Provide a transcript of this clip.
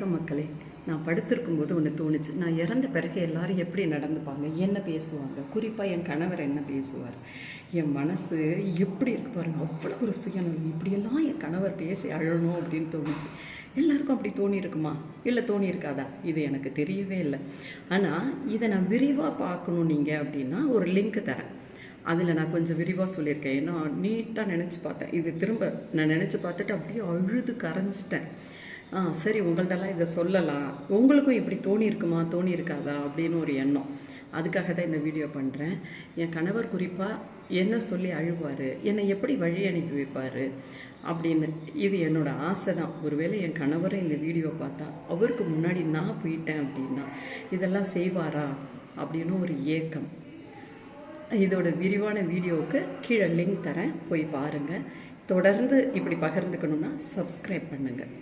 வணக்கம் மக்களே. நான் படுத்திருக்கும்போது ஒன்று தோணுச்சு. நான் இறந்த பிறகு எல்லாரும் எப்படி நடந்துப்பாங்க, என்ன பேசுவாங்க, குறிப்பாக என் கணவர் என்ன பேசுவார், என் மனசு எப்படி இருக்கு பாருங்கள். அவ்வளோ ஒரு சுயநலம், இப்படியெல்லாம் என் கணவர் பேசி அழணும் அப்படின்னு தோணுச்சு. எல்லாருக்கும் அப்படி தோணியிருக்குமா, இல்லை தோணியிருக்காதா, இது எனக்கு தெரியவே இல்லை. ஆனால் இதை நான் விரிவாக பார்க்கணும் நீங்கள் அப்படின்னா ஒரு லிங்க் தரேன். அதில் நான் கொஞ்சம் விரிவாக சொல்லியிருக்கேன். ஏன்னா நீட்டாக நினச்சி பார்த்தேன். இது திரும்ப நான் நினச்சி பார்த்துட்டு அப்படியே அழுது கரைஞ்சிட்டேன். சரி, உங்கள்தெல்லாம் இதை சொல்லலாம், உங்களுக்கும் இப்படி தோணியிருக்குமா தோணியிருக்காதா அப்படின்னு ஒரு எண்ணம். அதுக்காக தான் இந்த வீடியோ பண்ணுறேன். என் கணவர் குறிப்பாக என்ன சொல்லி அழுவார், என்னை எப்படி வழி அனுப்பி வைப்பார் அப்படின்னு. இது என்னோடய ஆசை தான். ஒருவேளை என் கணவரும் இந்த வீடியோ பார்த்தா அவருக்கு முன்னாடி நான் போயிட்டேன் அப்படின்னா இதெல்லாம் செய்வாரா அப்படின்னு ஒரு ஏக்கம். இதோட விரிவான வீடியோவுக்கு கீழே லிங்க் தரேன், போய் பாருங்கள். தொடர்ந்து இப்படி பகிர்ந்துக்கணுன்னா சப்ஸ்கிரைப் பண்ணுங்கள்.